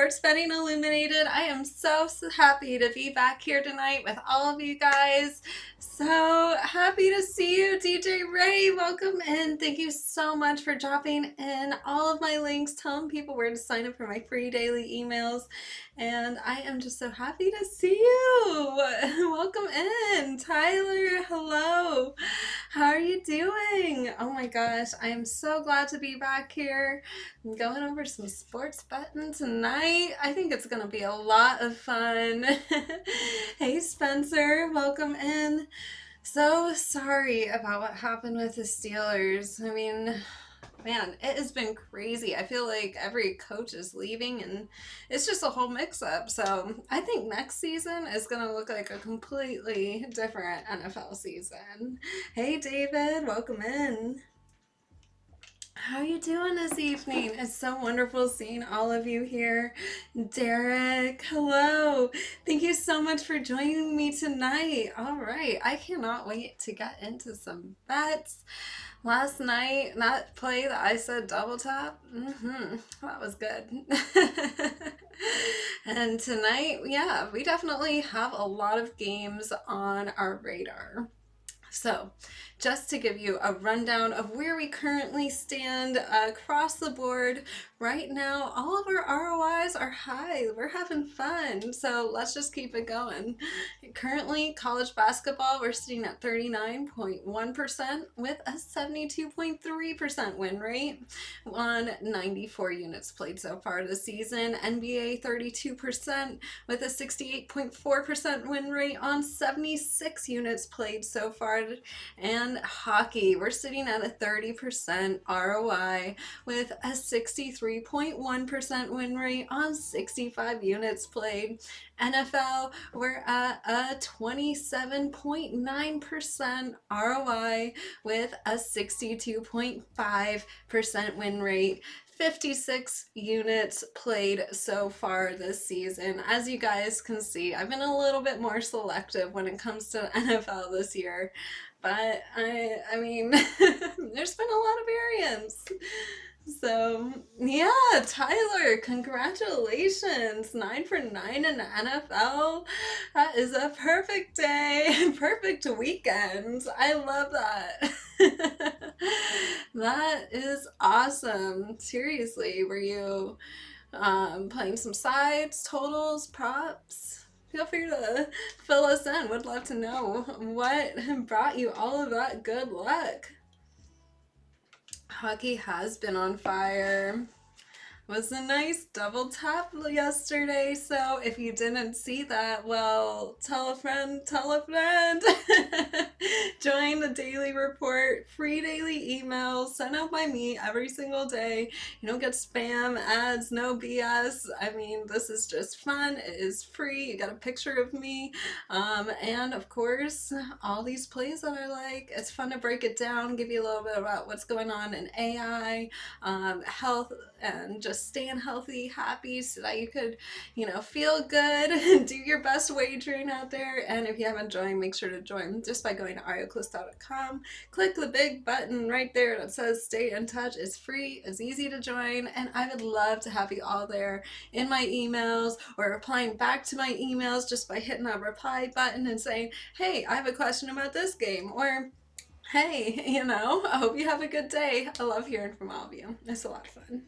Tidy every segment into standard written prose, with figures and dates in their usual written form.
Sports Betting Illuminated. I am so happy to be back here tonight with all of you guys. So happy to see you, DJ Ray. Welcome in. Thank you so much for dropping in all of my links, telling people where to sign up for my free daily emails. And I am just so happy to see you. Welcome in. Tyler, hello. How are you doing? Oh my gosh, I am so glad to be back here. I'm going over some sports betting tonight. I think it's going to be a lot of fun. Hey Spencer, welcome in. So sorry about what happened with the Steelers. I mean, man, it has been crazy. I feel like every coach is leaving and it's just a whole mix-up. So I think next season is going to look like a completely different NFL season. Hey David, welcome in. How are you doing this evening? It's so wonderful seeing all of you here. Derek, hello. Thank you so much for joining me tonight. All right, I cannot wait to get into some bets. Last night, that play that I said double tap, that was good. And tonight, yeah, we definitely have a lot of games on our radar. So, just to give you a rundown of where we currently stand across the board, right now, all of our ROIs are high. We're having fun. So let's just keep it going. Currently, college basketball, we're sitting at 39.1% with a 72.3% win rate on 94 units played so far this season. NBA, 32% with a 68.4% win rate on 76 units played so far. And hockey, we're sitting at a 30% ROI with a 63.1% win rate on 65 units played. NFL, we're at a 27.9% ROI with a 62.5% win rate. 56 units played so far this season. As you guys can see, I've been a little bit more selective when it comes to NFL this year, but I mean, there's been a lot of variance. So, yeah, Tyler, congratulations. 9 for 9 in the NFL. That is a perfect day, perfect weekend. I love that. That is awesome. Seriously, were you playing some sides, totals, props? Feel free to fill us in. Would love to know what brought you all of that good luck. Hockey has been on fire. Was a nice double tap yesterday, so if you didn't see that, well, tell a friend, join the daily report, free daily emails sent out by me every single day. You don't get spam ads, no BS. I mean, this is just fun. It is free. You got a picture of me, and of course all these plays that I like. It's fun to break it down, give you a little bit about what's going on in AI, health, and just staying healthy, happy, so that you could, feel good and do your best wagering out there. And if you haven't joined, make sure to join just by going to arielcalista.com. Click the big button right there that says stay in touch. It's free, it's easy to join, and I would love to have you all there in my emails or replying back to my emails just by hitting that reply button and saying, hey, I have a question about this game, or hey, I hope you have a good day. I love hearing from all of you. It's a lot of fun.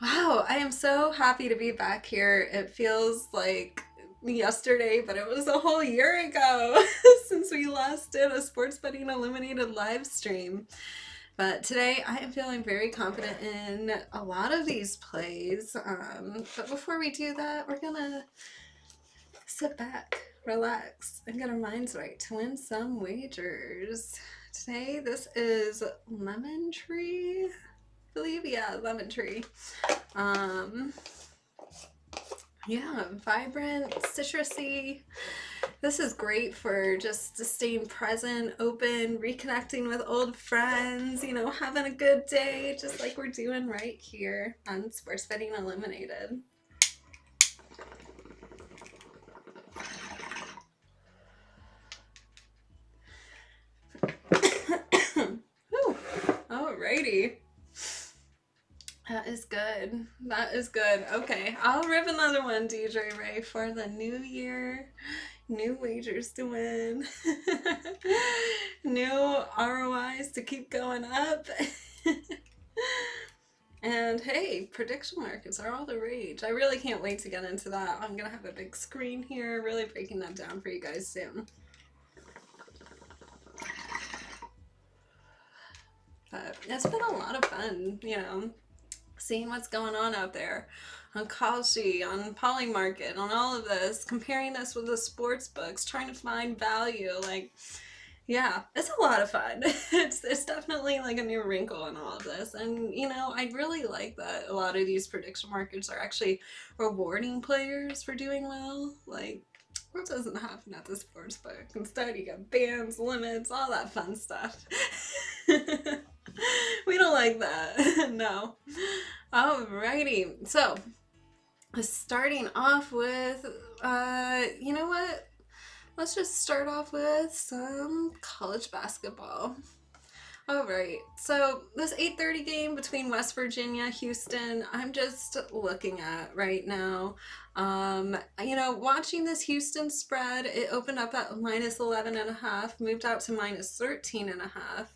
Wow, I am so happy to be back here. It feels like yesterday, but it was a whole year ago since we last did a Sports Betting Illuminated live stream. But today I am feeling very confident in a lot of these plays. But before we do that, we're gonna sit back, relax, and get our minds right to win some wagers. Today, this is Lemon Tree. I believe, yeah, Lemon Tree. Yeah, vibrant, citrusy. This is great for just staying present, open, reconnecting with old friends, having a good day, just like we're doing right here on Sports Betting Illuminated. Alrighty. That is good. That is good. Okay, I'll rip another one, DJ Ray, for the new year. New wagers to win. New ROIs to keep going up. And hey, prediction markets are all the rage. I really can't wait to get into that. I'm gonna have a big screen here, really breaking that down for you guys soon. But it's been a lot of fun, you know, seeing what's going on out there on Kalshi, on Polymarket, on all of this, comparing this with the sports books, trying to find value. Like, yeah, it's a lot of fun. It's definitely like a new wrinkle in all of this. And, you know, I really like that a lot of these prediction markets are actually rewarding players for doing well. Like, what doesn't happen at the sports book? Instead, you get bans, limits, all that fun stuff. We don't like that. No. Alrighty. So, starting off with, you know what? Let's just start off with some college basketball. All right, so this 8:30 game between West Virginia, Houston, I'm just looking at right now. You know, watching this Houston spread, it opened up at -11.5, moved out to -13.5.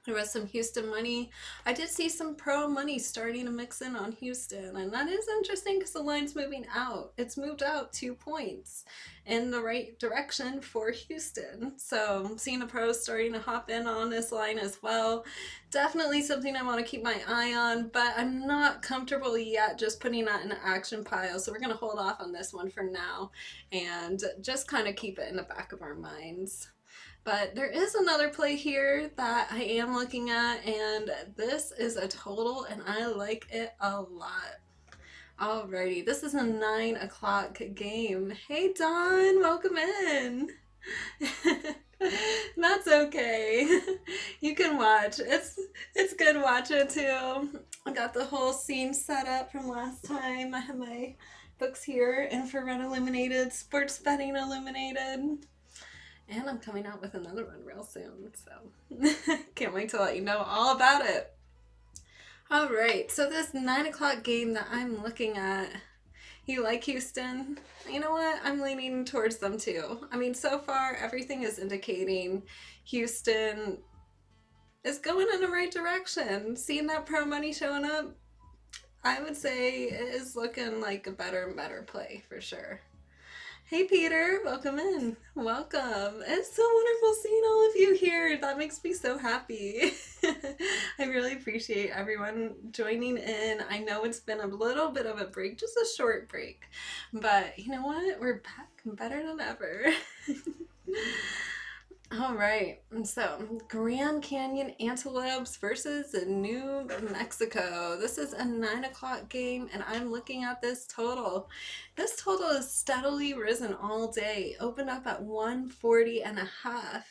There was some Houston money. I did see some pro money starting to mix in on Houston, and that is interesting because the line's moving out. It's moved out 2 points in the right direction for Houston. So I'm seeing the pros starting to hop in on this line as well. Definitely something I want to keep my eye on, but I'm not comfortable yet just putting that in an action pile. So we're going to hold off on this one for now and just kind of keep it in the back of our minds. But there is another play here that I am looking at, and this is a total, and I like it a lot. Alrighty, this is a 9 o'clock game. Hey Don, welcome in. That's okay. You can watch. It's good watching too. I got the whole scene set up from last time. I have my books here, Infrared Illuminated, Sports Betting Illuminated. And I'm coming out with another one real soon, so can't wait to let you know all about it. All right, so this 9 o'clock game that I'm looking at, you like Houston? You know what? I'm leaning towards them too. I mean, so far, everything is indicating Houston is going in the right direction. Seeing that pro money showing up, I would say it is looking like a better and better play for sure. Hey Peter, welcome in. Welcome. It's so wonderful seeing all of you here. That makes me so happy. I really appreciate everyone joining in. I know it's been a little bit of a break, just a short break, but you know what? We're back better than ever. All right, so Grand Canyon Antelopes versus New Mexico. This is a 9 o'clock game, and I'm looking at this total. This total has steadily risen all day. Opened up at 140.5.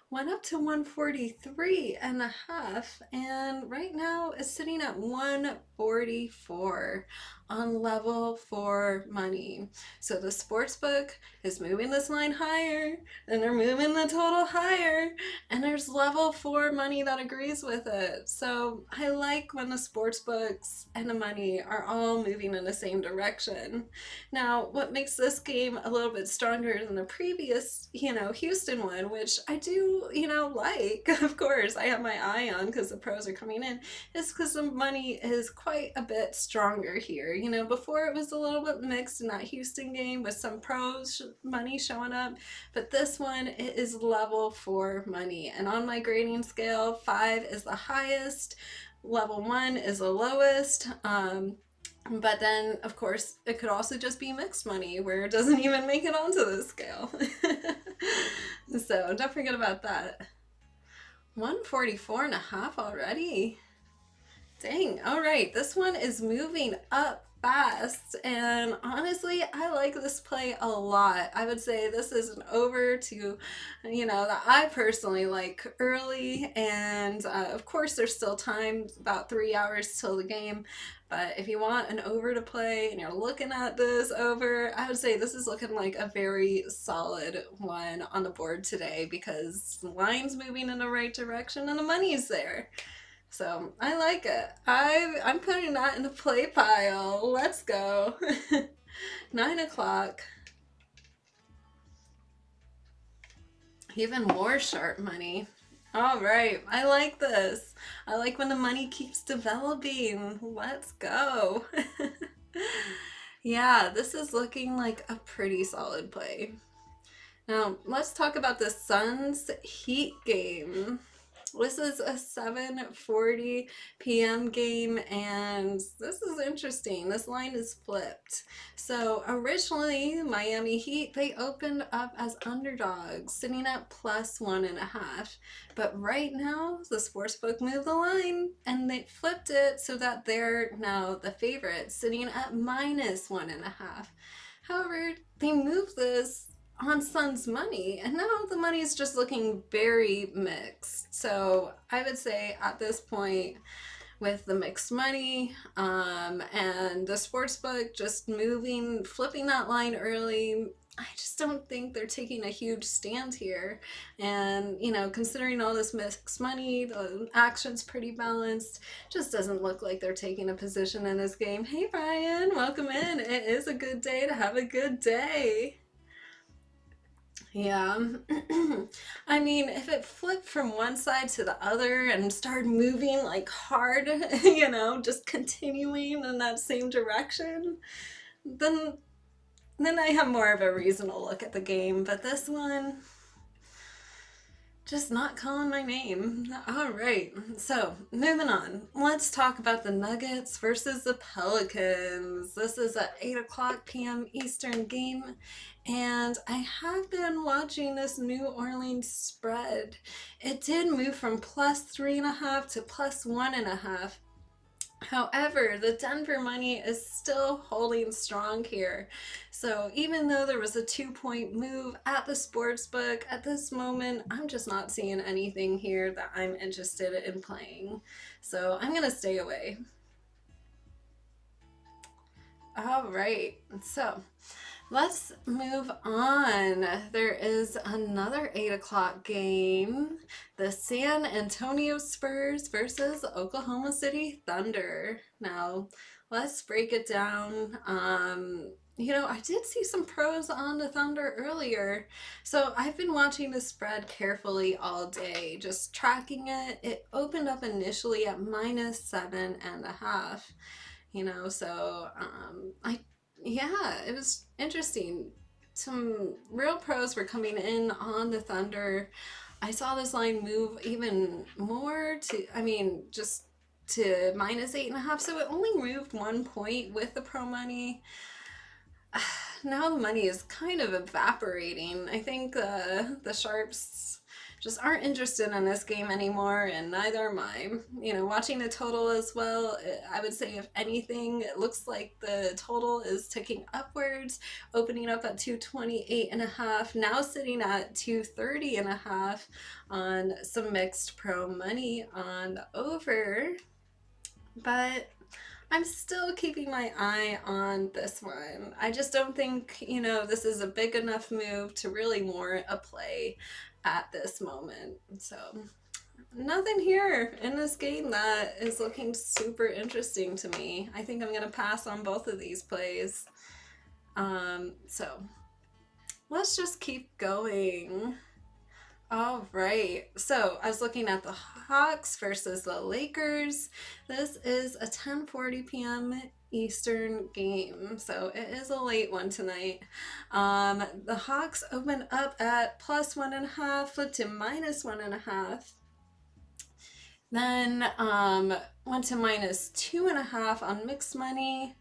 Went up to 143.5, and right now it's sitting at 144 on level 4 money. So the sportsbook is moving this line higher, and they're moving the total higher, and there's level 4 money that agrees with it. So I like when the sportsbooks and the money are all moving in the same direction. Now, what makes this game a little bit stronger than the previous, Houston one, which I do, like, of course, I have my eye on because the pros are coming in, is because the money is quite a bit stronger here. Before it was a little bit mixed in that Houston game with some pros money showing up, but this one, it is level 4 money. And on my grading scale, 5 is the highest, level 1 is the lowest. But then, of course, it could also just be mixed money where it doesn't even make it onto the scale. So don't forget about that. 144.5 already. Dang. All right. This one is moving up fast, and honestly, I like this play a lot. I would say this is an over to, that I personally like early, and of course there's still time, about 3 hours till the game, but if you want an over to play and you're looking at this over, I would say this is looking like a very solid one on the board today because the line's moving in the right direction and the money's there. So I like it. I'm putting that in the play pile. Let's go. 9 o'clock. Even more sharp money. All right, I like this. I like when the money keeps developing. Let's go. Yeah, this is looking like a pretty solid play. Now, let's talk about the Suns Heat game. This is a 7:40 p.m. game, and this is interesting. This line is flipped. So originally, Miami Heat, they opened up as underdogs, sitting at +1.5. But right now, the sportsbook moved the line, and they flipped it so that they're now the favorite, sitting at -1.5. However, they moved this on Suns money, and now the money is just looking very mixed. So I would say at this point, with the mixed money and the sportsbook just flipping that line early, I just don't think they're taking a huge stand here. And, considering all this mixed money, the action's pretty balanced, just doesn't look like they're taking a position in this game. Hey, Brian, welcome in. It is a good day to have a good day. Yeah. I mean, if it flipped from one side to the other and started moving like hard, just continuing in that same direction, then I have more of a reason to look at the game. But this one, just not calling my name. All right, so moving on. Let's talk about the Nuggets versus the Pelicans. This is an 8 o'clock p.m. Eastern game, and I have been watching this New Orleans spread. It did move from +3.5 to +1.5. However, the Denver money is still holding strong here. So even though there was a 2-point move at the sportsbook, at this moment, I'm just not seeing anything here that I'm interested in playing. So I'm going to stay away. All right, so let's move on. There is another 8 o'clock game. The San Antonio Spurs versus Oklahoma City Thunder. Now, let's break it down. I did see some pros on the Thunder earlier. So I've been watching the spread carefully all day, just tracking it. It opened up initially at -7.5. It was interesting. Some real pros were coming in on the Thunder. I saw this line move even more just to -8.5. So it only moved 1 point with the pro money. Now the money is kind of evaporating. I think the sharps just aren't interested in this game anymore, and neither am I. Watching the total as well, I would say if anything, it looks like the total is ticking upwards, opening up at 228.5, now sitting at 230.5 on some mixed pro money on the over. But I'm still keeping my eye on this one. I just don't think, this is a big enough move to really warrant a play at this moment. So nothing here in this game that is looking super interesting to me. I think I'm going to pass on both of these plays. So let's just keep going. All right, so I was looking at the Hawks versus the Lakers. This is a 10:40 p.m. Eastern game, so it is a late one tonight. The Hawks opened up at +1.5, flipped to -1.5. Then went to -2.5 on mixed money.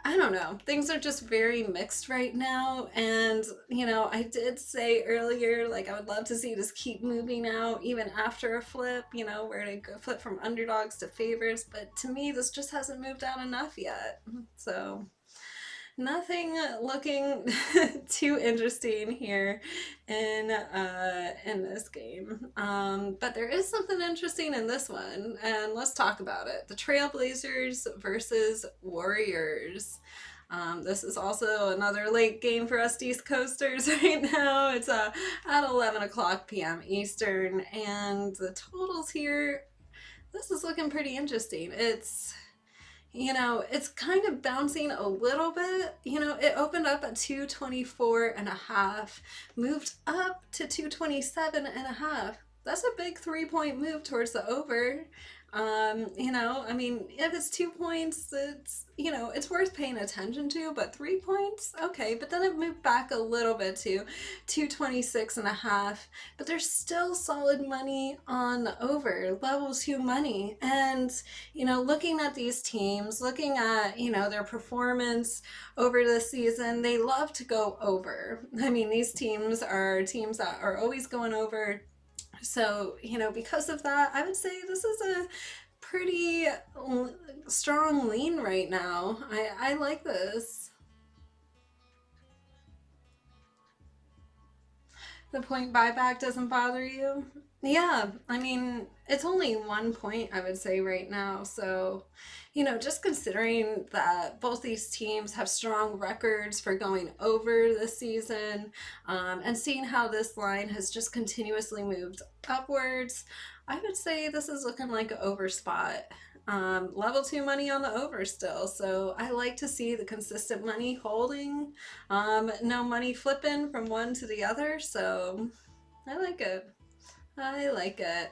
I don't know. Things are just very mixed right now. And, I did say earlier, I would love to see this keep moving out even after a flip, where they go flip from underdogs to favorites. But to me, this just hasn't moved out enough yet. So nothing looking too interesting here in this game. But there is something interesting in this one, and let's talk about it. The Trailblazers versus Warriors. This is also another late game for us East Coasters right now. It's at 11 o'clock p.m. Eastern, and the totals here, this is looking pretty interesting. It's, you know, it's kind of bouncing a little bit. You know, it opened up at 224.5, moved up to 227.5. That's a big 3-point move towards the over. You know, I mean, if it's 2 points, it's, you know, it's worth paying attention to, but 3 points, okay. But then it moved back a little bit to 226.5, but there's still solid money on the over, level 2 money. And, you know, looking at these teams, looking at, you know, their performance over the season, they love to go over. I mean, these teams that are always going over. So, you know, because of that, I would say this is a pretty strong lean right now. I like this. The point buyback doesn't bother you? Yeah, I mean, it's only 1 point, I would say, right now. So, you know, just considering that both these teams have strong records for going over this season, and seeing how this line has just continuously moved upwards, I would say this is looking like an over spot. Level 2 money on the over still, so I like to see the consistent money holding, no money flipping from one to the other, so I like it. I like it.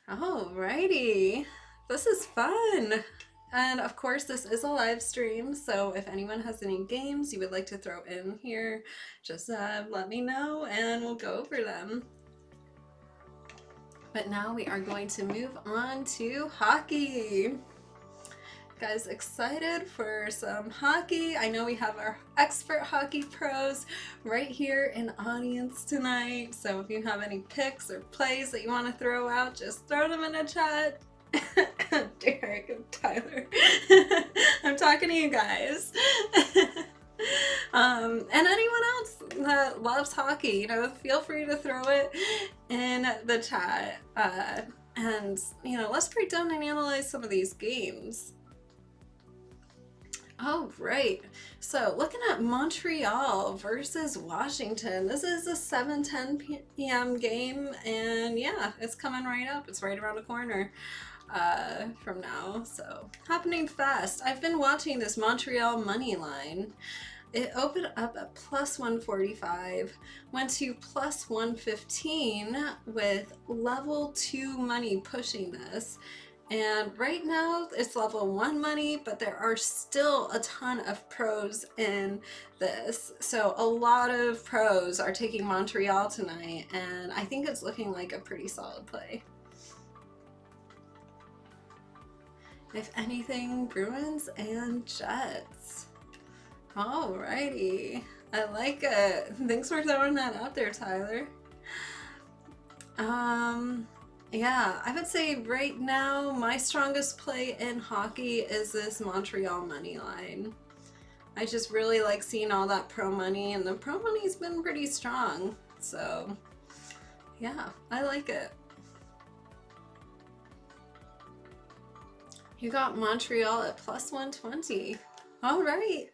Alrighty, this is fun. And of course, this is a live stream, so if anyone has any games you would like to throw in here, just let me know and we'll go over them. But now we are going to move on to hockey. Guys, excited for some hockey? I know we have our expert hockey pros right here in audience tonight. So if you have any picks or plays that you want to throw out, just throw them in the chat. Derek and Tyler. I'm talking to you guys. And anyone else that loves hockey, you know, feel free to throw it in the chat. And, you know, let's break down and analyze some of these games. Oh, right. So looking at Montreal versus Washington, this is a 7:10 p.m. game, and yeah, it's coming right up. It's right around the corner from now, so happening fast. I've been watching this Montreal money line. It opened up at plus 145, went to plus 115 with level 2 money pushing this. And right now it's level 1 money, but there are still a ton of pros in this. So a lot of pros are taking Montreal tonight, and I think it's looking like a pretty solid play. If anything, Bruins and Jets. Alrighty, I like it. Thanks for throwing that out there, Tyler. Yeah, I would say right now my strongest play in hockey is this Montreal money line. I just really like seeing all that pro money, and the pro money's been pretty strong. So yeah, I like it. You got Montreal at plus 120. All right,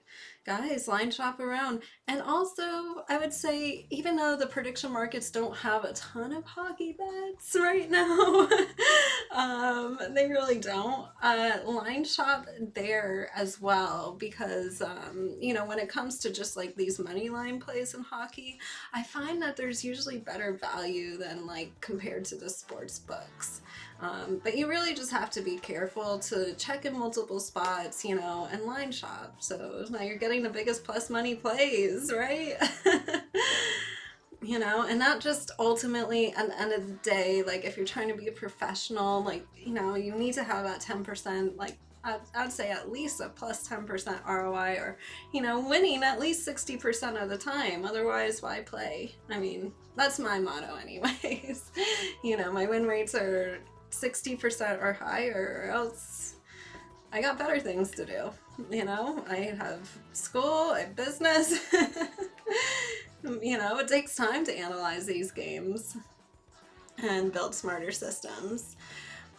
guys, line shop around. And also, I would say, even though the prediction markets don't have a ton of hockey bets right now, they really don't, line shop there as well, because, you know, when it comes to just like these money line plays in hockey, I find that there's usually better value than like compared to the sports books. But you really just have to be careful to check in multiple spots, you know, and line shop. So now you're getting the biggest plus money plays, right? You know, and not just ultimately at the end of the day, like if you're trying to be a professional, like, you know, you need to have that 10%, like I'd say at least a plus 10% ROI, or, you know, winning at least 60% of the time. Otherwise, why play? I mean, that's my motto anyways. You know, my win rates are 60% or higher, or else I got better things to do. You know, I have school, I have business. You know, it takes time to analyze these games and build smarter systems.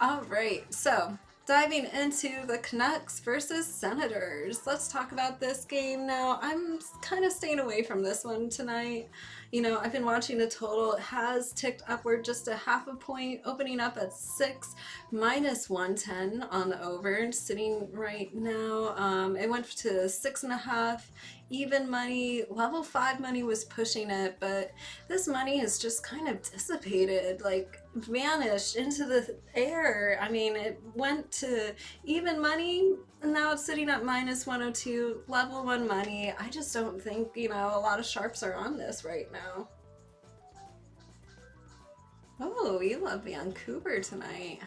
All right, so diving into the Canucks versus Senators. Let's talk about this game now. I'm kind of staying away from this one tonight. You know, I've been watching the total. It has ticked upward just a half a point, opening up at 6 minus 110 on the over, sitting right now. It went to 6.5. Even money, level 5 money was pushing it, but this money has just kind of dissipated, like vanished into the air. I mean, it went to even money, and now it's sitting at minus 102, level 1 money. I just don't think, you know, a lot of sharps are on this right now. Oh, you love Vancouver tonight.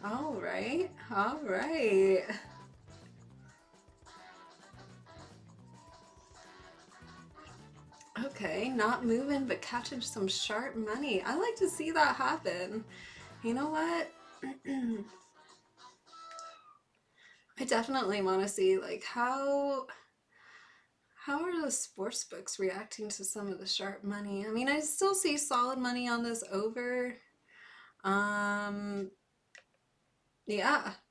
All right, all right. Okay, not moving, but catching some sharp money. I like to see that happen. You know what? I definitely want to see, like, how are the sports books reacting to some of the sharp money? I mean, I still see solid money on this over. Yeah,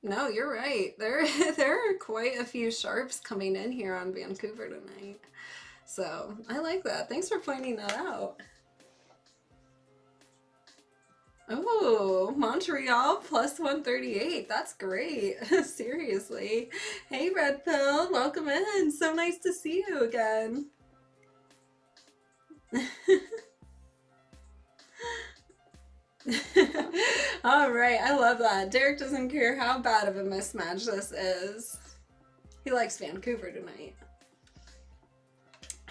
no, you're right. There are quite a few sharps coming in here on Vancouver tonight. So I like that. Thanks for pointing that out. Oh, Montreal plus 138. That's great. Seriously. Hey, Red Pill, welcome in. So nice to see you again. All right, I love that. Derek doesn't care how bad of a mismatch this is. He likes Vancouver tonight.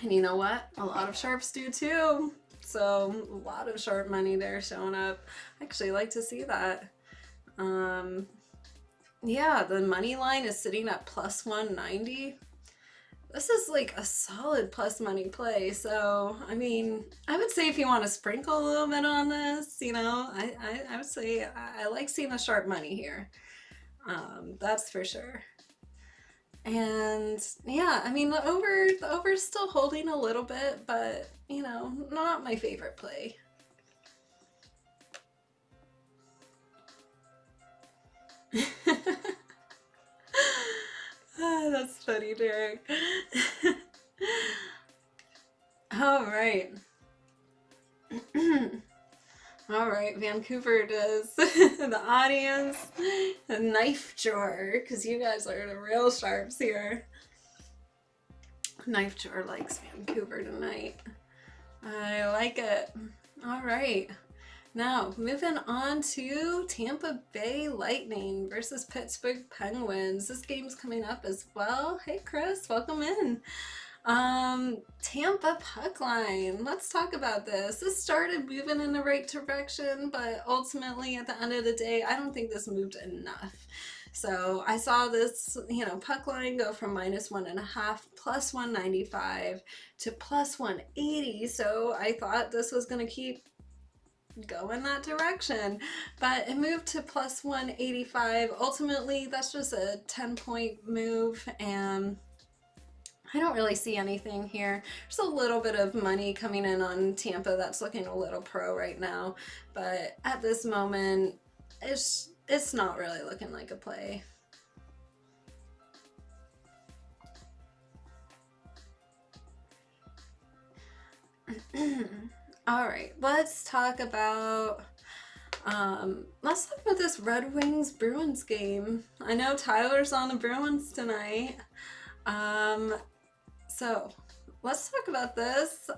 And you know what? A lot of sharps do too. So a lot of sharp money there showing up. I actually like to see that. Yeah, the money line is sitting at plus 190. This is like a solid plus money play. So, I mean, I would say if you want to sprinkle a little bit on this, you know, I would say I like seeing the sharp money here. That's for sure. And yeah, I mean, the over's still holding a little bit, but you know, not my favorite play. Ah, that's funny, Derek. All right. All right, Vancouver it is. The audience, the knife drawer, because you guys are the real sharps here. Knife drawer likes Vancouver tonight. I like it. All right. Now, moving on to Tampa Bay Lightning versus Pittsburgh Penguins. This game's coming up as well. Hey, Chris, welcome in. Tampa puck line. Let's talk about this. This started moving in the right direction, but ultimately at the end of the day, I don't think this moved enough. So I saw this, you know, puck line go from minus 1.5, plus 195 to plus 180. So I thought this was going to keep go in that direction, but it moved to plus 185. Ultimately, that's just a 10-point move, and I don't really see anything here. There's a little bit of money coming in on Tampa that's looking a little pro right now, but at this moment, it's not really looking like a play. All right, let's talk about this Red Wings Bruins game. I know Tyler's on the Bruins tonight. So let's talk about this.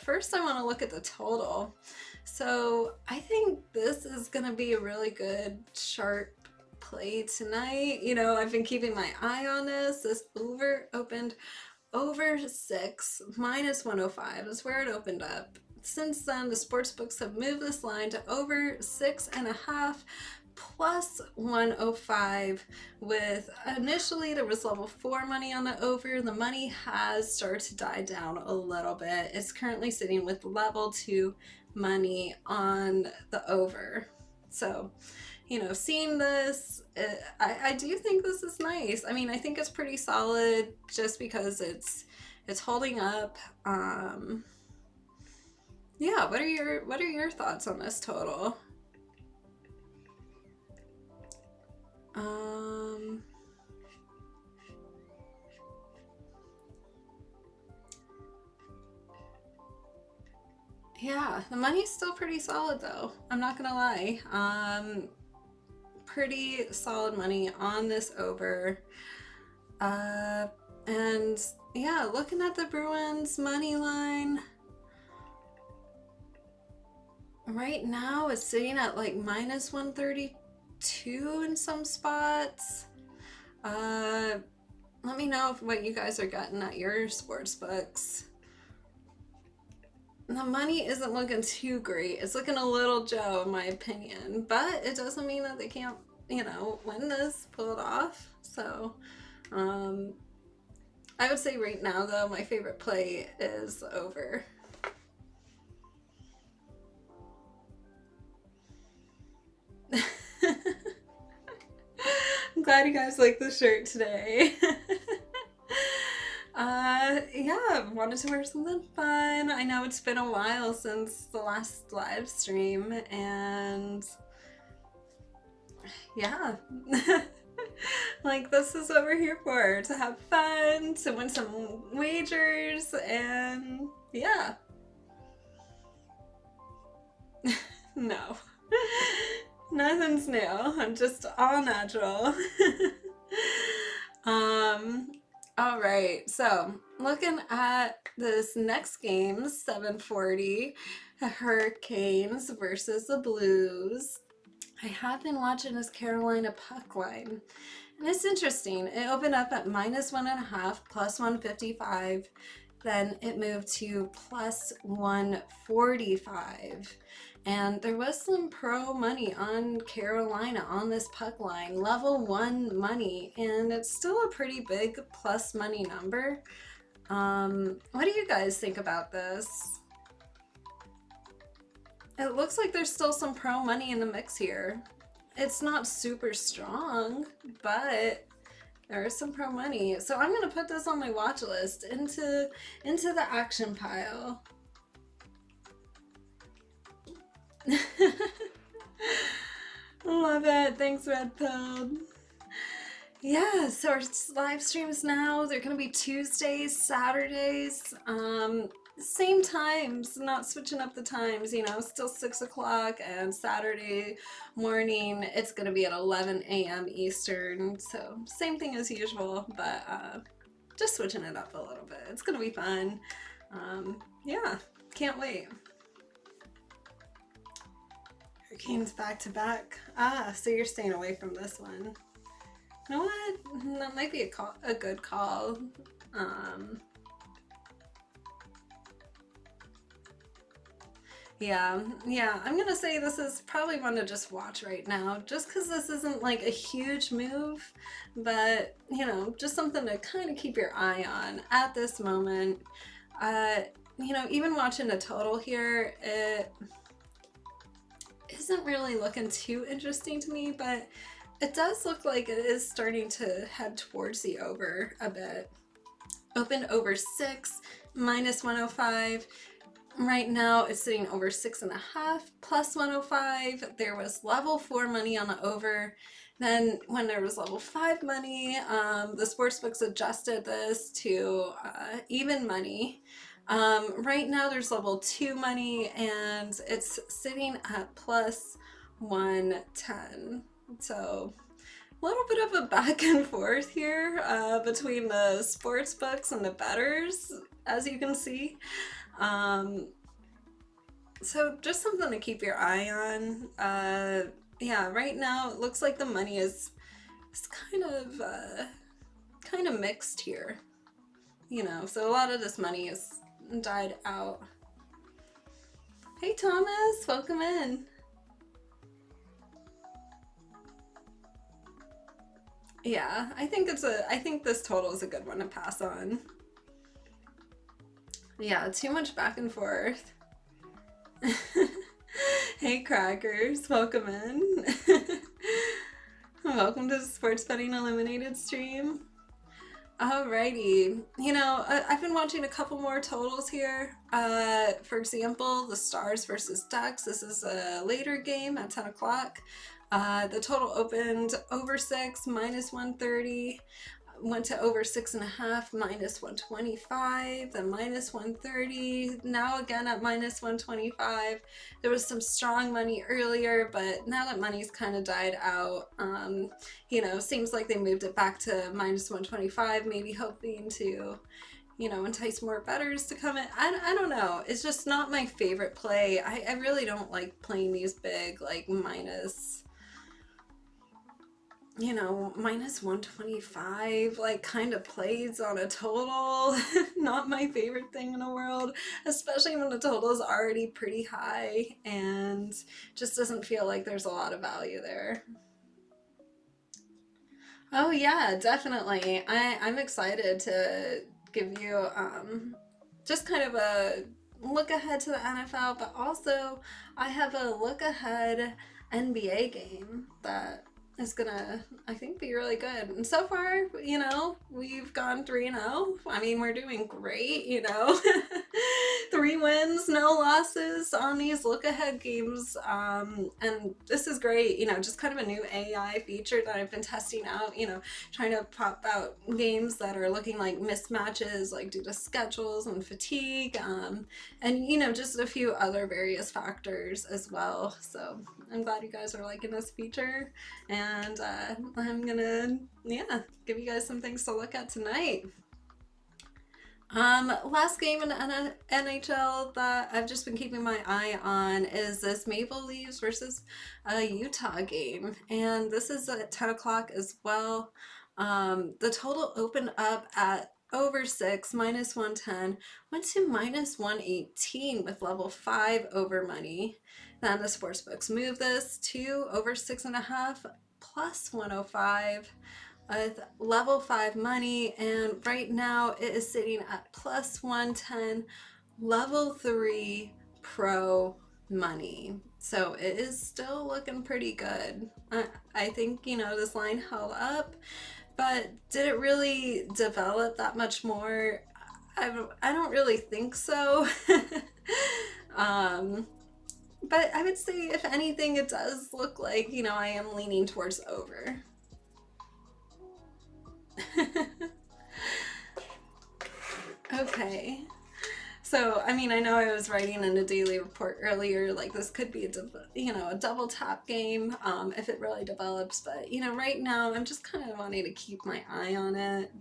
First, I want to look at the total. So I think this is going to be a really good sharp play tonight. You know, I've been keeping my eye on this. This over opened over 6, minus 105 is where it opened up. Since then, the sports books have moved this line to over 6.5 plus 105, with initially there was level 4 money on the over. The money has started to die down a little bit. It's currently sitting with level 2 money on the over. So, you know, seeing this, I do think this is nice. I mean, I think it's pretty solid just because it's holding up. Yeah, what are your thoughts on this total? Yeah, the money's still pretty solid though. I'm not gonna lie. Pretty solid money on this over. And yeah, looking at the Bruins money line, right now it's sitting at like minus 132 in some spots. Let me know what you guys are getting at your sports books. The money isn't looking too great. It's looking a little Joe in my opinion, but it doesn't mean that they can't, win this, pull it off. So, I would say right now though, my favorite play is over. I'm glad you guys like the shirt today. Yeah, wanted to wear something fun. I know it's been a while since the last live stream, and yeah. Like, this is what we're here for, to have fun, to win some wagers, and yeah. No. Nothing's new. I'm just all natural. All right, so looking at this next game, 7:40, the Hurricanes versus the Blues. I have been watching this Carolina puck line, and it's interesting. It opened up at minus 1.5, plus 155. Then it moved to plus 145. And there was some pro money on Carolina on this puck line, level 1 money, and it's still a pretty big plus money number. What do you guys think about this? It looks like there's still some pro money in the mix here. It's not super strong, but there is some pro money. So I'm gonna put this on my watch list into the action pile. Love it. Thanks, Red Pill. Yeah, so our live streams now, they're gonna be Tuesdays, Saturdays, same times, not switching up the times, still 6 o'clock, and Saturday morning it's gonna be at 11 a.m. Eastern, so same thing as usual, but just switching it up a little bit. It's gonna be fun. Yeah, can't wait. Hurricanes back to back. So you're staying away from this one. You know what? That might be a good call. Yeah, I'm gonna say this is probably one to just watch right now, just because this isn't like a huge move, but just something to kind of keep your eye on at this moment. Even watching the total here, it isn't really looking too interesting to me, but it does look like it is starting to head towards the over a bit. Opened over 6, minus 105. Right now it's sitting over 6.5, plus 105. There was level 4 money on the over. Then when there was level 5 money, the sportsbooks adjusted this to even money. Right now there's level 2 money, and it's sitting at plus 110. So a little bit of a back and forth here between the sports books and the bettors, as you can see. So just something to keep your eye on. Yeah, right now it looks like the money is kind of mixed here. So a lot of this money is died out. Hey Thomas, welcome in. Yeah, I think this total is a good one to pass on. Yeah, too much back and forth. Hey Crackers, welcome in. Welcome to the Sports Betting Illuminated stream. Alrighty, I've been watching a couple more totals here. For example, the Stars versus Ducks. This is a later game at 10 o'clock. The total opened over 6, minus 130. went to over 6.5, minus 125, then minus 130, now again at minus 125. There was some strong money earlier, but now that money's kind of died out, you know, seems like they moved it back to minus 125, maybe hoping to, you know, entice more bettors to come in. I don't know. It's just not my favorite play. I really don't like playing these big, like, minus, you know, minus 125, like, kind of plays on a total. Not my favorite thing in the world, especially when the total is already pretty high and just doesn't feel like there's a lot of value there. Oh yeah, definitely. I'm excited to give you just kind of a look ahead to the NFL, but also I have a look ahead NBA game that is gonna, I think, be really good. And so far, you know, we've gone 3-0. I mean, we're doing great, you know. 3 wins, no losses on these look ahead games. And this is great, you know, just kind of a new AI feature that I've been testing out, you know, trying to pop out games that are looking like mismatches, like due to schedules and fatigue, and, you know, just a few other various factors as well. So I'm glad you guys are liking this feature, and I'm gonna, yeah, give you guys some things to look at tonight. Last game in the NHL that I've just been keeping my eye on is this Maple Leafs versus Utah game, and this is at 10 o'clock as well. The total opened up at over 6, minus 110, went to minus 118 with level 5 over money. Then the sportsbooks moved this to over 6.5 plus 105 with level 5 money, and right now it is sitting at plus 110 level 3 pro money. So it is still looking pretty good. I think, you know, this line held up, but did it really develop that much more? I don't really think so. But I would say, if anything, it does look like, you know, I am leaning towards over. Okay. So, I mean, I know I was writing in a daily report earlier, like this could be a double tap game if it really develops. But, you know, right now I'm just kind of wanting to keep my eye on it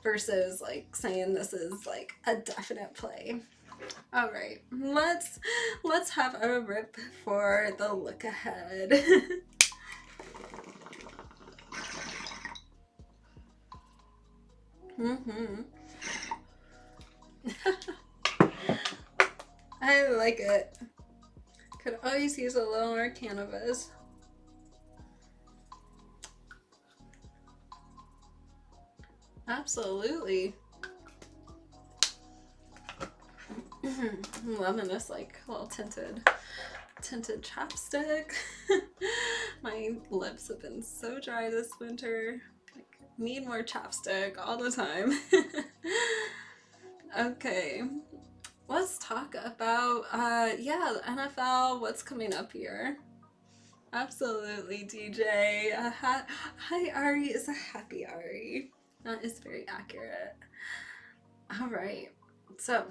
versus like saying this is like a definite play. All right, let's have a rip for the look ahead. I like it. Could always use a little more cannabis. Absolutely. I'm loving this like little tinted chapstick. My lips have been so dry this winter. Like, need more chapstick all the time. Okay, let's talk about the NFL, what's coming up here. Absolutely, DJ. Hi, Ari is a happy Ari. That is very accurate. All right, so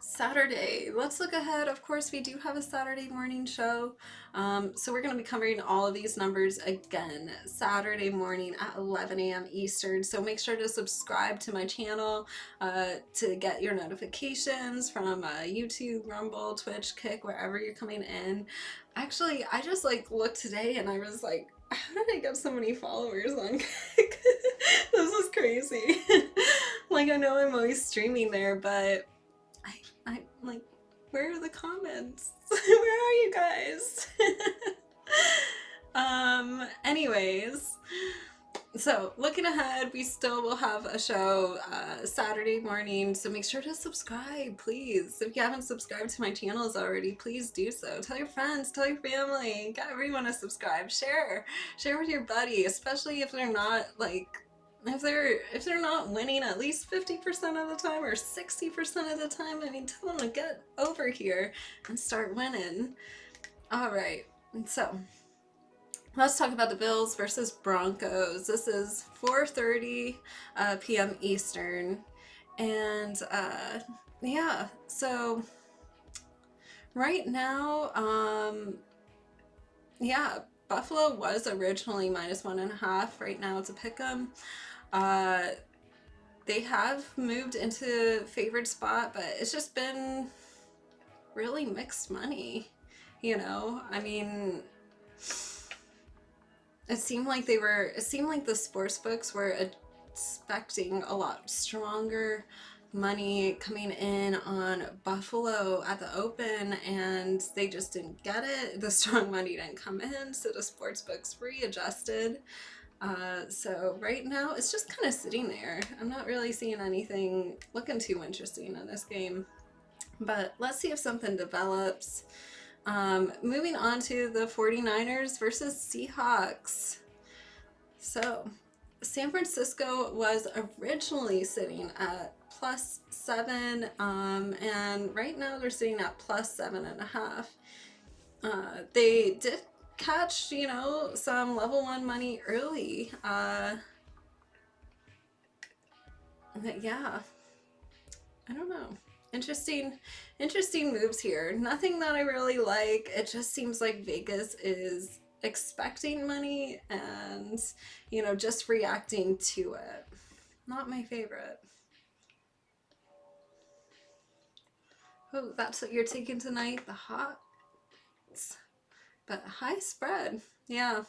Saturday, let's look ahead. Of course, we do have a Saturday morning show, so we're going to be covering all of these numbers again Saturday morning at 11 a.m. Eastern. So make sure to subscribe to my channel to get your notifications from YouTube, Rumble, Twitch, Kick, wherever you're coming in. Actually, I just like looked today and I was like, how did I get so many followers on Kick? This is crazy. Like, I know I'm always streaming there, but I like, where are the comments? Where are you guys? Anyways, so looking ahead, we still will have a show Saturday morning, so make sure to subscribe, please. If you haven't subscribed to my channels already, please do so. Tell your friends, tell your family, get everyone to subscribe. Share with your buddy, especially if they're not like, if they're not winning at least 50% of the time or 60% of the time. I mean, tell them to get over here and start winning. All right, so Let's talk about the Bills versus Broncos. This is 4:30 p.m. Eastern. And yeah, so right now, yeah, Buffalo was originally -1.5. Right now it's a pick 'em. They have moved into favored spot, but it's just been really mixed money. I mean, it seemed like the sports books were expecting a lot stronger money coming in on Buffalo at the open, and they just didn't get it. The strong money didn't come in, so the sports books readjusted. So right now it's just kind of sitting there. I'm not really seeing anything looking too interesting in this game, but let's see if something develops. Moving on to the 49ers versus Seahawks. So San Francisco was originally sitting at +7, and right now they're sitting at +7.5. They did catch, some level 1 money early. Yeah, I don't know. Interesting moves here. Nothing that I really like. It just seems like Vegas is expecting money and, just reacting to it. Not my favorite. Oh, that's what you're taking tonight? The Hawks. But high spread. Yeah,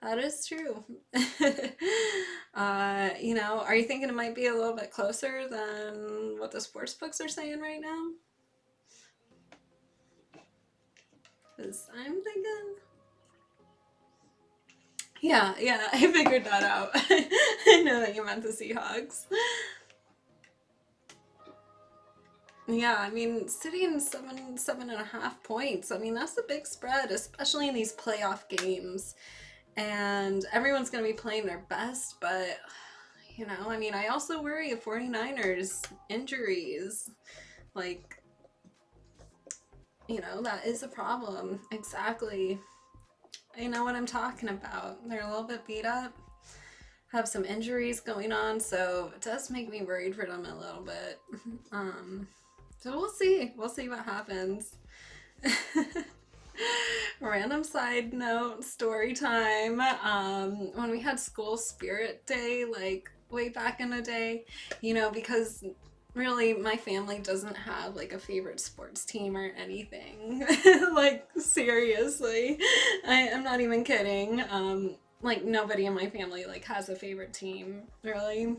that is true. Are you thinking it might be a little bit closer than what the sports books are saying right now? Because I'm thinking... Yeah, I figured that out. I know that you meant the Seahawks. Yeah, I mean, sitting 7.5 points. I mean, that's a big spread, especially in these playoff games. And everyone's going to be playing their best, but, I mean, I also worry of 49ers injuries. Like, that is a problem. Exactly. I know what I'm talking about. They're a little bit beat up, have some injuries going on, so it does make me worried for them a little bit. So we'll see what happens. Random side note, story time. When we had school spirit day, like way back in the day, because really my family doesn't have like a favorite sports team or anything. Like seriously, I'm not even kidding. Like nobody in my family like has a favorite team really,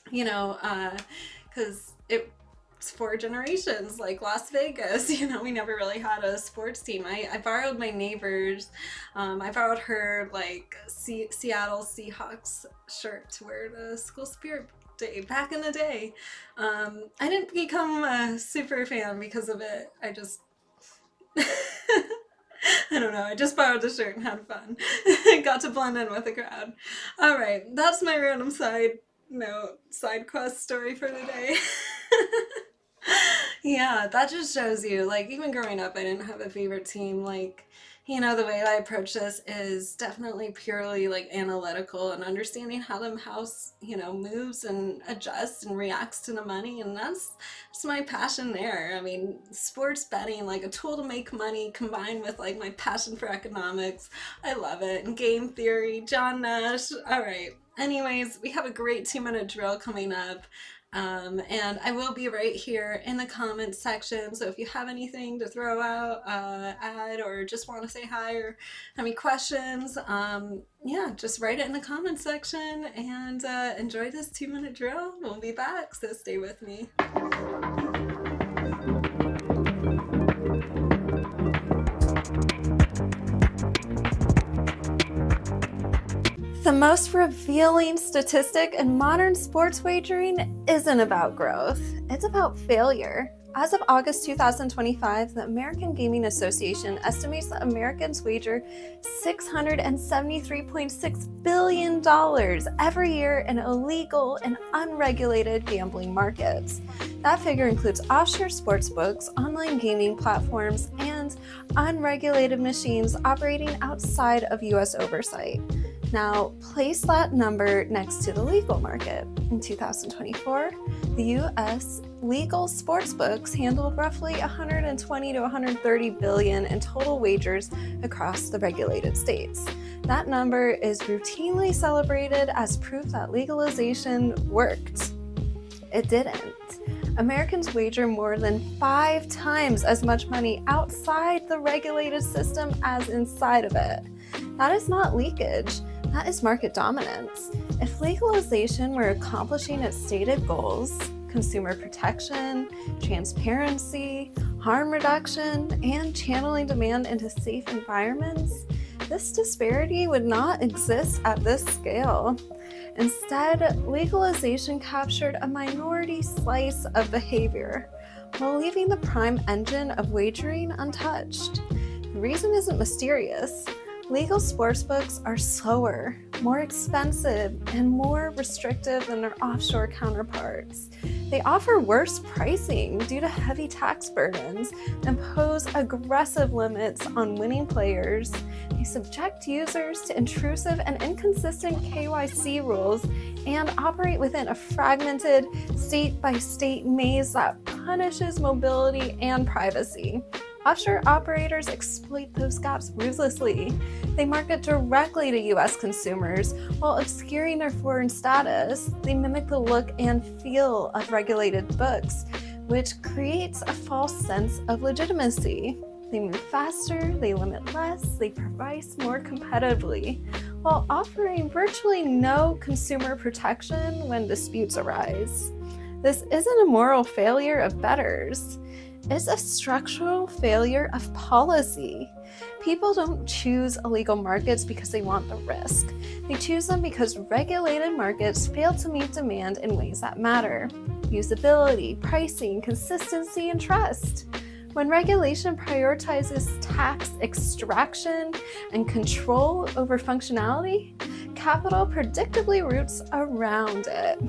because it's 4 generations, like Las Vegas, we never really had a sports team. I borrowed my neighbor's, I borrowed her like Seattle Seahawks shirt to wear to school spirit day back in the day. I didn't become a super fan because of it. I just I don't know, I just borrowed the shirt and had fun. Got to blend in with the crowd. Alright, that's my random side quest story for the day. Yeah, that just shows you, like, even growing up, I didn't have a favorite team. Like, the way I approach this is definitely purely, like, analytical and understanding how the house, moves and adjusts and reacts to the money, and that's my passion there. I mean, sports betting, like, a tool to make money combined with, like, my passion for economics. I love it. And game theory, John Nash. All right. Anyways, we have a great 2-minute drill coming up. And I will be right here in the comments section, so if you have anything to throw out, add, or just want to say hi or have any questions, yeah, just write it in the comments section, and enjoy this 2-minute drill. We'll be back, so stay with me. The most revealing statistic in modern sports wagering isn't about growth, it's about failure. As of August 2025, the American Gaming Association estimates that Americans wager $673.6 billion every year in illegal and unregulated gambling markets. That figure includes offshore sportsbooks, online gaming platforms, and unregulated machines operating outside of U.S. oversight. Now, place that number next to the legal market. In 2024, the U.S. legal sportsbooks handled roughly 120 to 130 billion in total wagers across the regulated states. That number is routinely celebrated as proof that legalization worked. It didn't. Americans wager more than 5 times as much money outside the regulated system as inside of it. That is not leakage. That is market dominance. If legalization were accomplishing its stated goals, consumer protection, transparency, harm reduction, and channeling demand into safe environments, this disparity would not exist at this scale. Instead, legalization captured a minority slice of behavior, while leaving the prime engine of wagering untouched. The reason isn't mysterious. Legal sportsbooks are slower, more expensive, and more restrictive than their offshore counterparts. They offer worse pricing due to heavy tax burdens, impose aggressive limits on winning players. They subject users to intrusive and inconsistent KYC rules and operate within a fragmented state-by-state maze that punishes mobility and privacy. Offshore operators exploit those gaps ruthlessly. They market directly to U.S. consumers while obscuring their foreign status. They mimic the look and feel of regulated books, which creates a false sense of legitimacy. They move faster, they limit less, they price more competitively, while offering virtually no consumer protection when disputes arise. This isn't a moral failure of bettors. It's a structural failure of policy. People don't choose illegal markets because they want the risk. They choose them because regulated markets fail to meet demand in ways that matter: usability, pricing, consistency, and trust. When regulation prioritizes tax extraction and control over functionality, capital predictably roots around it.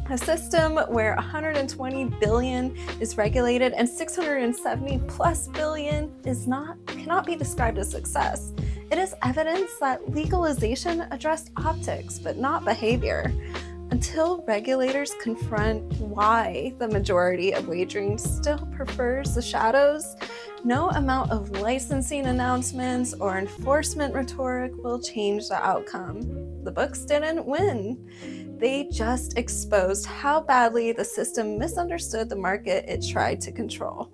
A system where 120 billion is regulated and 670 plus billion cannot be described as success. It is evidence that legalization addressed optics, but not behavior. Until regulators confront why the majority of wagering still prefers the shadows, no amount of licensing announcements or enforcement rhetoric will change the outcome. The books didn't win. They just exposed how badly the system misunderstood the market it tried to control.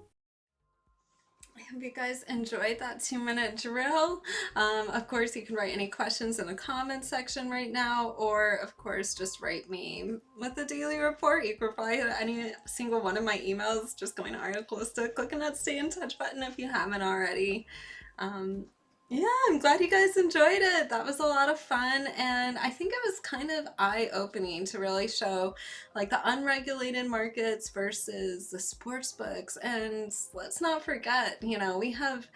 I hope you guys enjoyed that 2-minute drill. Of course, you can write any questions in the comments section right now, or of course, just write me with the daily report. You can reply to any single one of my emails just going to arielcalista, clicking that stay in touch button if you haven't already. Yeah, I'm glad you guys enjoyed it. That was a lot of fun, and I think it was kind of eye-opening to really show like the unregulated markets versus the sports books. And let's not forget, we have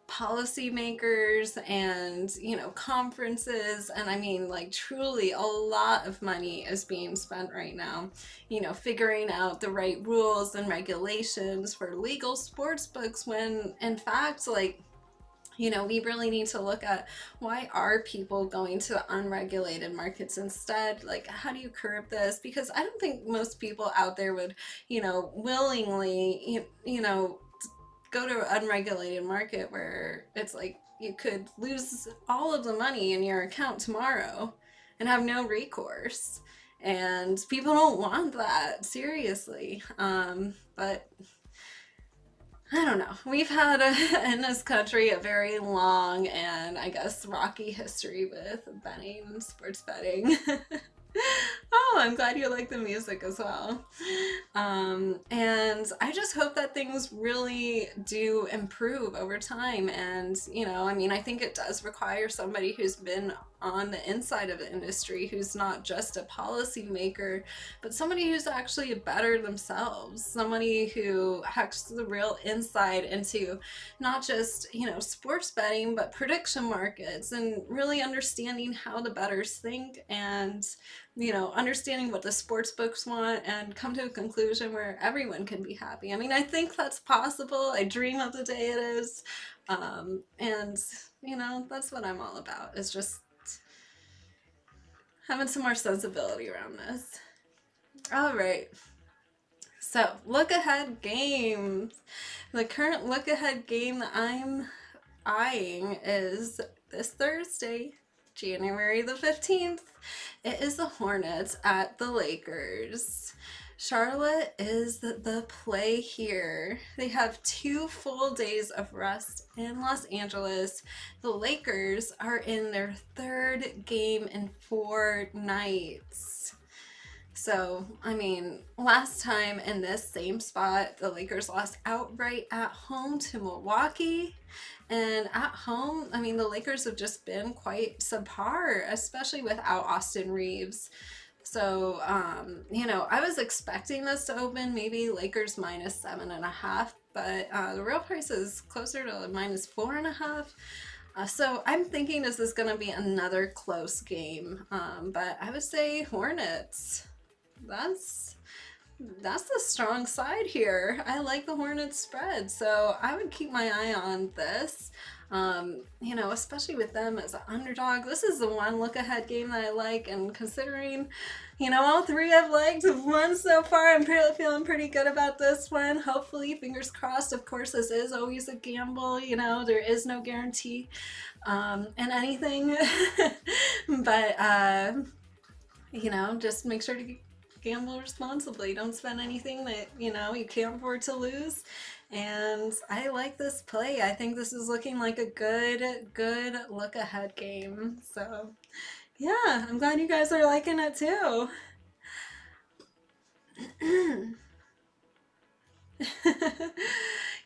policymakers and conferences, and I mean, like, truly a lot of money is being spent right now figuring out the right rules and regulations for legal sports books, when in fact, like, we really need to look at why are people going to unregulated markets instead? Like, how do you curb this? Because I don't think most people out there would, willingly, go to an unregulated market where it's like you could lose all of the money in your account tomorrow and have no recourse. And people don't want that, seriously. But I don't know. We've had in this country a very long and I guess rocky history with betting and sports betting. Oh, I'm glad you like the music as well. And I just hope that things really do improve over time. And, I mean, I think it does require somebody who's been on the inside of the industry, who's not just a policymaker, but somebody who's actually better themselves, somebody who has the real insight into not just, you know, sports betting, but prediction markets, and really understanding how the bettors think, and, you know, understanding what the sports books want, and come to a conclusion where everyone can be happy. I mean, I think that's possible. I dream of the day it is. And, you know, that's what I'm all about, is just having some more sensibility around this. All right. So, look ahead games. The current look ahead game that I'm eyeing is this Thursday, January the 15th. It is the Hornets at the Lakers. Charlotte is the play here. They have 2 full days of rest in Los Angeles. The Lakers are in their 3rd game in 4 nights. So, I mean, last time in this same spot, the Lakers lost outright at home to Milwaukee. And at home, I mean, the Lakers have just been quite subpar, especially without Austin Reeves. So, you know, I was expecting this to open maybe Lakers minus 7.5, but the real price is closer to minus 4.5. So I'm thinking this is going to be another close game, but I would say Hornets. That's the strong side here. I like the Hornets spread, so I would keep my eye on this. You know, especially with them as an underdog. This is the one look ahead game that I like, and considering, you know, all 3 I've liked have won so far, I'm feeling pretty good about this one. Hopefully, fingers crossed. Of course, this is always a gamble, you know, there is no guarantee in anything. But, you know, just make sure to gamble responsibly. Don't spend anything that, you know, you can't afford to lose. And I like this play. I think this is looking like a good look ahead game. So yeah, I'm glad you guys are liking it too.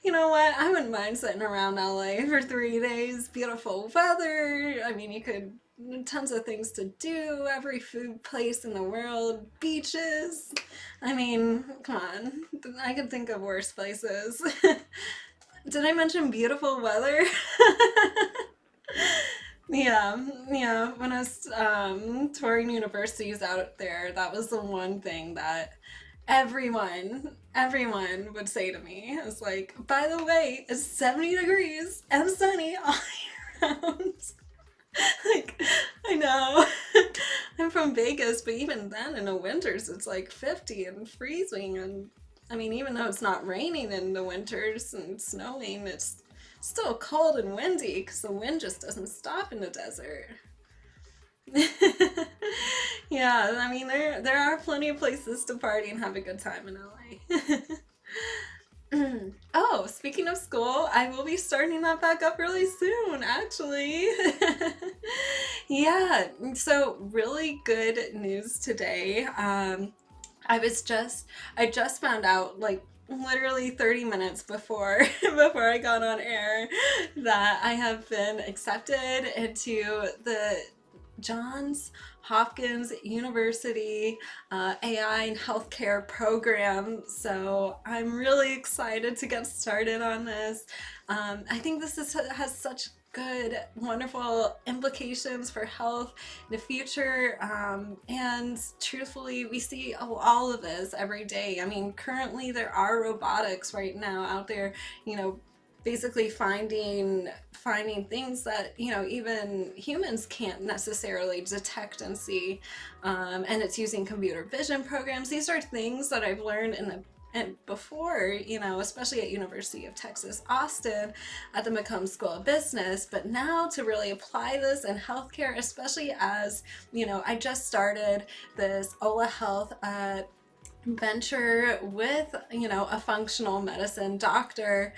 You know what? I wouldn't mind sitting around LA for 3 days. Beautiful weather. I mean, you could, tons of things to do, every food place in the world, beaches. I mean, come on. I could think of worse places. Did I mention beautiful weather? Yeah. When I was touring universities out there, that was the one thing that everyone would say to me. It was like, by the way, it's 70 degrees and sunny all year round. Like, I know. I'm from Vegas, but even then in the winters it's like 50 and freezing, and I mean, even though it's not raining in the winters and snowing, it's still cold and windy because the wind just doesn't stop in the desert. Yeah, I mean, there are plenty of places to party and have a good time in LA. Oh, speaking of school, I will be starting that back up really soon, actually. Yeah, so really good news today. I just found out, like, literally 30 minutes before I got on air, that I have been accepted into the Johns Hopkins University AI and healthcare program. So I'm really excited to get started on this. I think this has such good, wonderful implications for health in the future. And truthfully, we see all of this every day. I mean, currently there are robotics right now out there, you know, basically finding things that, you know, even humans can't necessarily detect and see, and it's using computer vision programs. These are things that I've learned before, you know, especially at University of Texas Austin at the McCombs School of Business, but now to really apply this in healthcare, especially as, you know, I just started this Ola Health venture with, you know, a functional medicine doctor,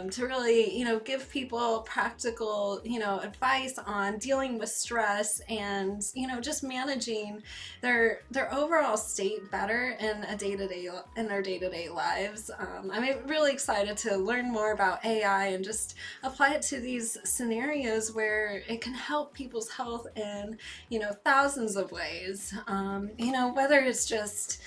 to really, you know, give people practical, you know, advice on dealing with stress and, you know, just managing their overall state better in their day-to-day lives. I'm really excited to learn more about AI and just apply it to these scenarios where it can help people's health in, you know, thousands of ways. You know, whether it's just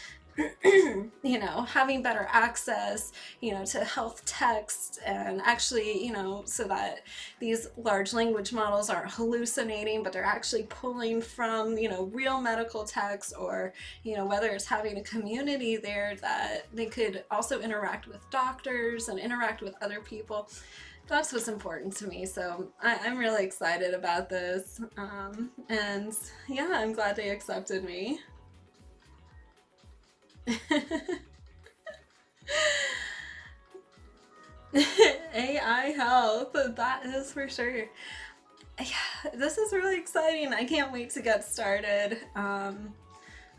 you know, having better access, you know, to health text, and actually, you know, so that these large language models aren't hallucinating, but they're actually pulling from, you know, real medical text, or, you know, whether it's having a community there that they could also interact with doctors and interact with other people. That's what's important to me. So I'm really excited about this. And yeah, I'm glad they accepted me. AI health, that is for sure. Yeah, this is really exciting. I can't wait to get started.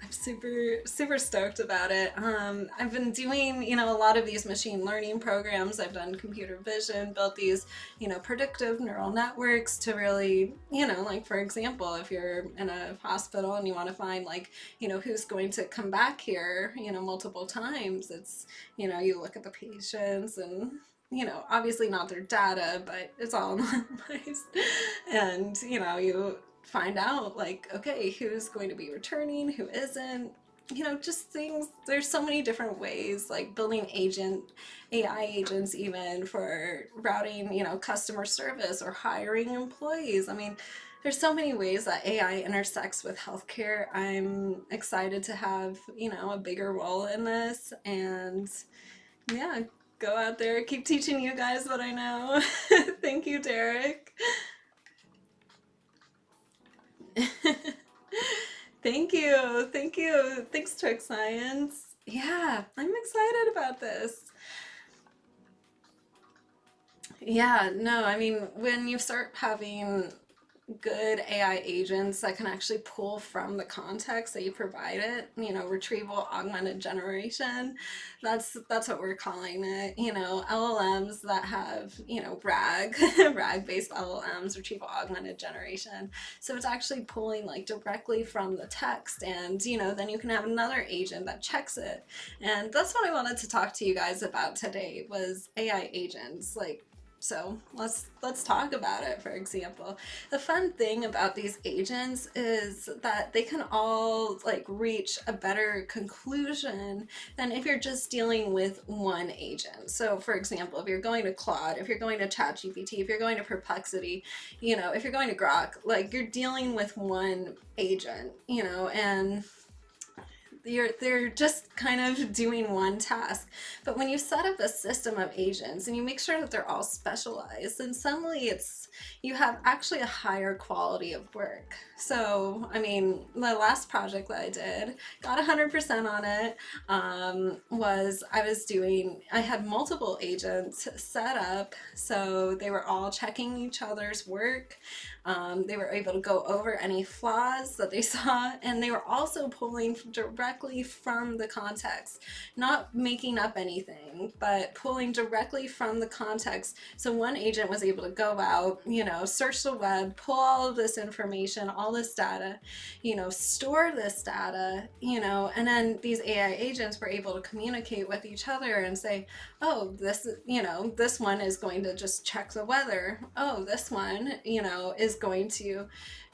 I'm super stoked about it. I've been doing, you know, a lot of these machine learning programs. I've done computer vision, built these, you know, predictive neural networks to really, you know, like for example, if you're in a hospital and you want to find like, you know, who's going to come back here, you know, multiple times, it's, you know, you look at the patients and, you know, obviously not their data, but it's all normalized. And, you know, you find out like, okay, who's going to be returning, who isn't, you know, just things. There's so many different ways, like building AI agents even for routing, you know, customer service or hiring employees. I mean, there's so many ways that AI intersects with healthcare. I'm excited to have, you know, a bigger role in this, and yeah, go out there, keep teaching you guys what I know. Thank you, Derek. Thank you. Thank you. Thanks, Trick Science. Yeah, I'm excited about this. Yeah, no, I mean, when you start having good AI agents that can actually pull from the context that you provide it, you know, retrieval augmented generation, that's what we're calling it. You know, LLMs that have, you know, RAG based LLMs, retrieval augmented generation. So it's actually pulling like directly from the text, and, you know, then you can have another agent that checks it. And that's what I wanted to talk to you guys about today, was AI agents. Like, so let's talk about it. For example, the fun thing about these agents is that they can all like reach a better conclusion than if you're just dealing with one agent. So for example, if you're going to Claude, if you're going to ChatGPT, if you're going to Perplexity, you know, if you're going to Grok, like you're dealing with one agent, you know, and they're just kind of doing one task. But when you set up a system of agents and you make sure that they're all specialized, then suddenly you have actually a higher quality of work. So, I mean, the last project that I did, got 100% on it, I had multiple agents set up, so they were all checking each other's work. They were able to go over any flaws that they saw, and they were also pulling directly from the context, not making up anything, but pulling directly from the context. So one agent was able to go out, you know, search the web, pull all of this information, all this data, you know, store this data, you know, and then these AI agents were able to communicate with each other and say, oh, this, you know, this one is going to just check the weather. Oh, this one, you know, is going to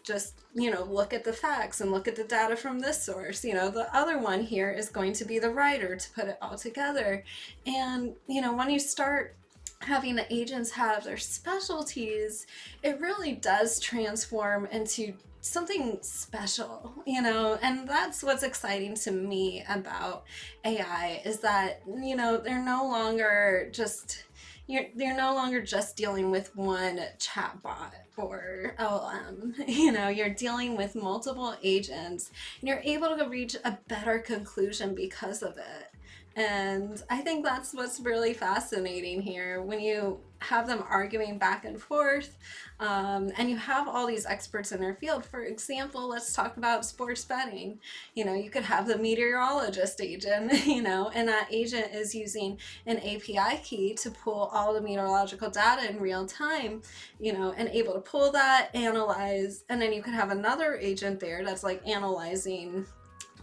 just, you know, look at the facts and look at the data from this source. You know, the other one here is going to be the writer to put it all together. And, you know, when you start having the agents have their specialties, it really does transform into something special, you know. And that's what's exciting to me about AI, is that, you know, they're no longer just, you're no longer just dealing with one chatbot or LLM. You know, you're dealing with multiple agents, and you're able to reach a better conclusion because of it. And I think that's what's really fascinating here, when you have them arguing back and forth, and you have all these experts in their field. For example, let's talk about sports betting. You know, you could have the meteorologist agent, you know, and that agent is using an API key to pull all the meteorological data in real time, you know, and able to pull that, analyze, and then you could have another agent there that's like analyzing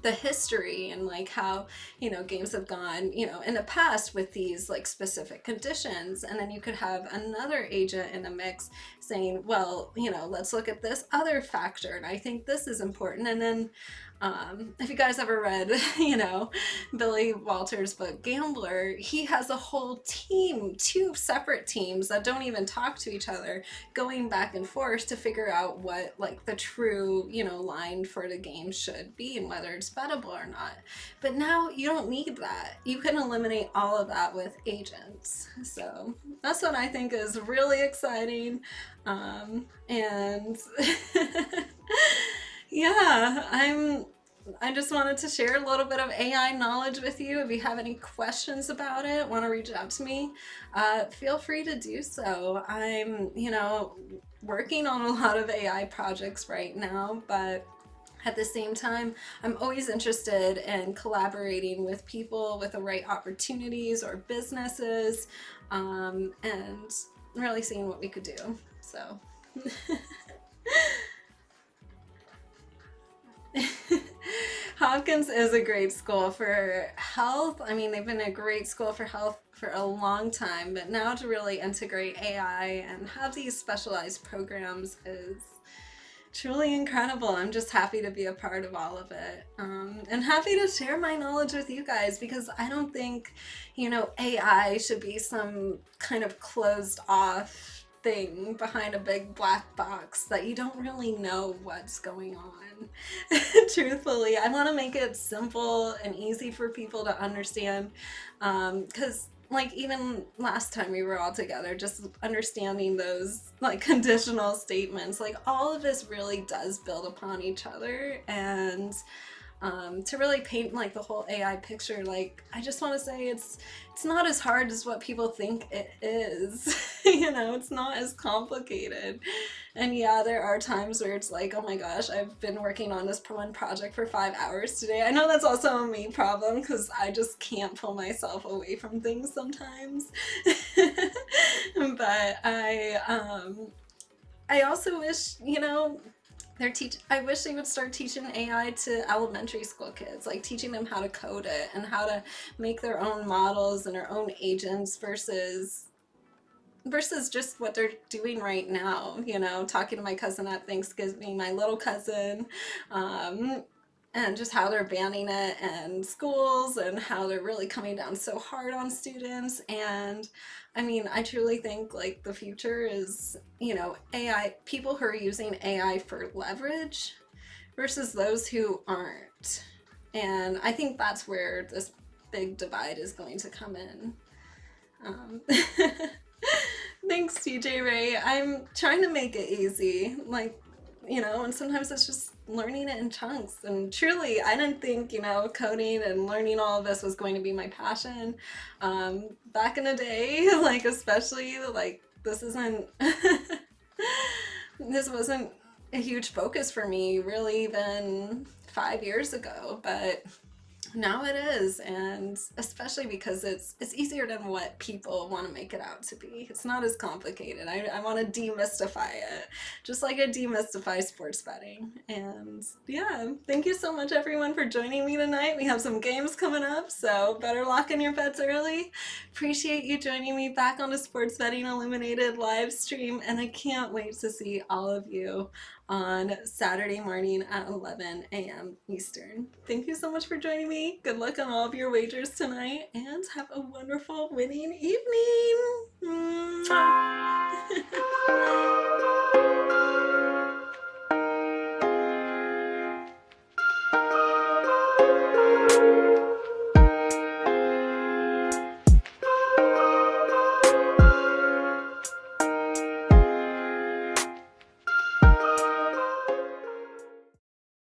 the history and like how, you know, games have gone, you know, in the past with these like specific conditions. And then you could have another agent in the mix saying, well, you know, let's look at this other factor, and I think this is important. And then if you guys ever read, you know, Billy Walters' book Gambler, he has a whole team, 2 separate teams that don't even talk to each other, going back and forth to figure out what like the true, you know, line for the game should be and whether it's bettable or not. But now you don't need that. You can eliminate all of that with agents. So that's what I think is really exciting. And yeah, I just wanted to share a little bit of AI knowledge with you. If you have any questions about it, want to reach out to me, feel free to do so. I'm, you know, working on a lot of AI projects right now, but at the same time, I'm always interested in collaborating with people with the right opportunities or businesses, and really seeing what we could do. So. Hopkins is a great school for health. I mean, they've been a great school for health for a long time, but now to really integrate AI and have these specialized programs is truly incredible. I'm just happy to be a part of all of it, and happy to share my knowledge with you guys, because I don't think, you know, AI should be some kind of closed off thing behind a big black box that you don't really know what's going on. Truthfully, I want to make it simple and easy for people to understand, because like even last time we were all together, just understanding those like conditional statements, like all of this really does build upon each other. And to really paint like the whole AI picture, like I just want to say it's not as hard as what people think it is. You know, it's not as complicated. And yeah, there are times where it's like, oh my gosh, I've been working on this one project for 5 hours today. I know that's also a me problem, because I just can't pull myself away from things sometimes. But I also wish, you know, I wish they would start teaching AI to elementary school kids, like teaching them how to code it and how to make their own models and their own agents versus just what they're doing right now. You know, talking to my cousin at Thanksgiving, my little cousin, and just how they're banning it in schools and how they're really coming down so hard on students. And I mean, I truly think like the future is, you know, AI, people who are using AI for leverage versus those who aren't. And I think that's where this big divide is going to come in. Thanks, TJ Ray. I'm trying to make it easy, like, you know, and sometimes it's just learning it in chunks. And truly, I didn't think, you know, coding and learning all of this was going to be my passion. Back in the day, like, especially, like, this wasn't a huge focus for me really even 5 years ago, but now it is. And especially because it's easier than what people want to make it out to be. It's not as complicated. I want to demystify it, just like I demystify sports betting. And yeah, thank you so much everyone for joining me tonight. We have some games coming up, so better lock in your bets early. Appreciate you joining me back on the Sports Betting Illuminated live stream, and I can't wait to see all of you on Saturday morning at 11 a.m. Eastern. Thank you so much for joining me. Good luck on all of your wagers tonight, and have a wonderful winning evening. Mwah.